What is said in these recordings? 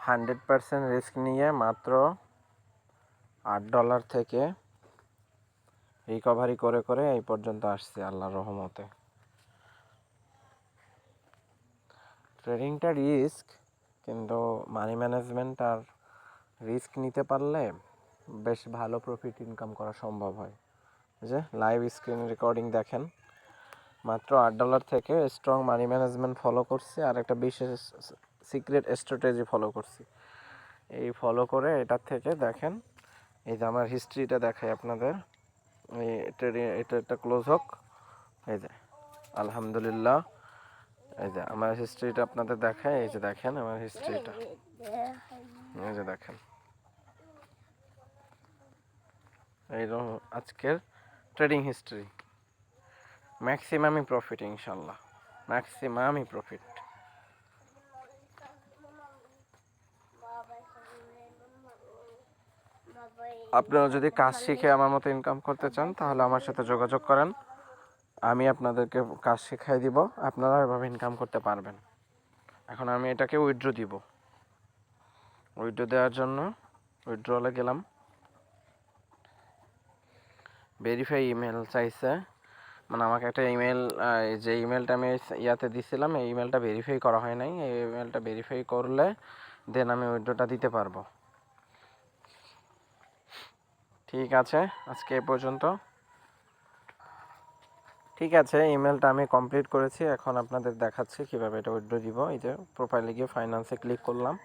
100% risk নিয়ে মাত্র $8 থেকে রিকভারি করে করে এই পর্যন্ত আসছে আল্লাহর রহমতে। ট্রেডিংটা রিস্ক, কিন্তু মানি ম্যানেজমেন্ট আর রিস্ক নিতে পারলে বেশ ভালো প্রফিট ইনকাম করা সম্ভব হয়। যে লাইভ স্ক্রিন রেকর্ডিং দেখেন, মাত্র $8 থেকে স্ট্রং মানি ম্যানেজমেন্ট ফলো করছি, আর একটা বিশেষ সিক্রেট স্ট্র্যাটেজি ফলো করছি। এই ফলো করে এটার থেকে দেখেন, এই যে আমার হিস্ট্রিটা দেখাই আপনাদের। এটা একটা ক্লোজ হোক, এই যে আলহামদুলিল্লাহ, এই যে আমার হিস্ট্রিটা আপনাদের দেখায়। এই যে দেখেন আমার হিস্ট্রিটা, এই যে দেখেন এইরকম আজকের ট্রেডিং হিস্ট্রি। ম্যাক্সিমামই প্রফিট, ইনশাল্লাহ ম্যাক্সিমামই প্রফিট। আপনারা যদি কাজ শিখে আমার মতো ইনকাম করতে চান তাহলে আমার সাথে যোগাযোগ করেন, আমি আপনাদেরকে কাজ শেখাই দিব, আপনারা এভাবে ইনকাম করতে পারবেন। এখন আমি এটাকে উইথড্র দিব। উইথড্র দেওয়ার জন্য উইথড্রলে গেলাম, ভেরিফাই ইমেল চাইছে, মানে আমাকে একটা ইমেল, যে ইমেলটা আমি ইয়াতে দিছিলাম এই ইমেলটা ভেরিফাই করা হয় নাই। এই ইমেলটা ভেরিফাই করলে দেন আমি উইথড্রটা দিতে পারবো। ঠিক আছে, আজকে এ পর্যন্ত। ঠিক আছে, ইমেলটা আমি কমপ্লিট করেছি, এখন আপনাদের দেখাচ্ছি কিভাবে এটা উইথড্র দিব। এই যে প্রোফাইলে গিয়ে ফাইন্যান্সে ক্লিক করলাম,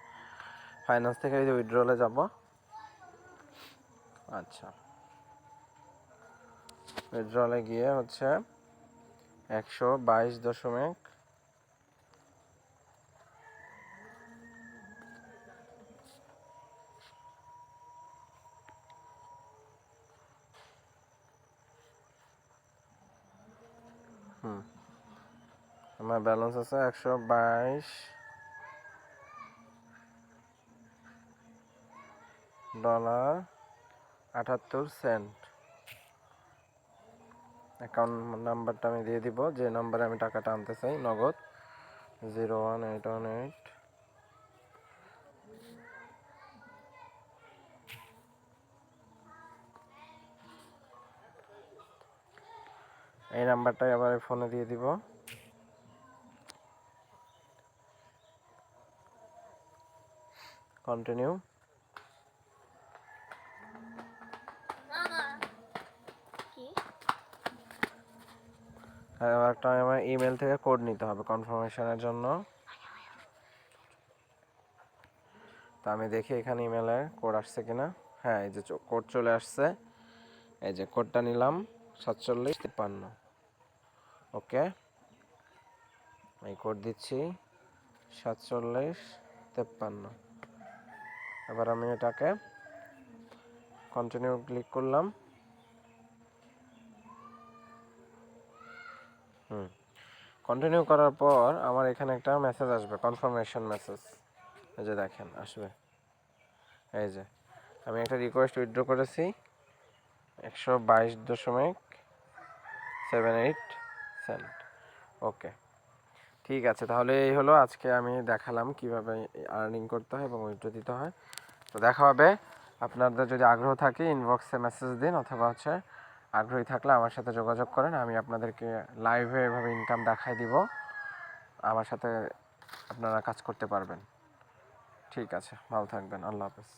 ফাইন্যান্স থেকে এই যে উইথড্রলে যাব। আচ্ছা, উইথড্রলে গিয়ে হচ্ছে 122 দশমিক আমার ব্যালেন্স আছে $122.78। অ্যাকাউন্ট নাম্বারটা আমি দিয়ে দিব, যে নাম্বারে আমি টাকাটা আনতে চাই নগদ, 01818। এই নাম্বারটাই আবার ফোনে দিয়ে দিব। কন্টিনিউ। একটা আমার ইমেল থেকে কোড নিতে হবে কনফার্মেশনের জন্য। তা আমি দেখি এখানে ইমেলে কোড আসছে কিনা। হ্যাঁ, এই যে কোড চলে আসছে, এই যে কোডটা নিলাম 4753। ওকে, এই কোড দিচ্ছি 4753। এবার আমি এটাকে কন্টিনিউ ক্লিক করলাম। কন্টিনিউ করার পর আমার এখানে একটা মেসেজ আসবে, কনফার্মেশন মেসেজ। এই যে দেখেন আসবে, এই যে আমি একটা রিকোয়েস্ট উইথড্র করেছি 122.78 ওকে, ঠিক আছে। তাহলে এই হলো আজকে আমি দেখালাম কিভাবে আর্নিং করতে হয় এবং উইথড্র দিতে হয়। তো দেখা হবে, আপনাদের যদি আগ্রহ থাকে ইনবক্সে মেসেজ দিন, অথবা হচ্ছে আগ্রহী থাকলে আমার সাথে যোগাযোগ করেন, আমি আপনাদেরকে লাইভে এভাবে ইনকাম দেখাই দিব, আমার সাথে আপনারা কাজ করতে পারবেন। ঠিক আছে, ভালো থাকবেন, আল্লাহ হাফেজ।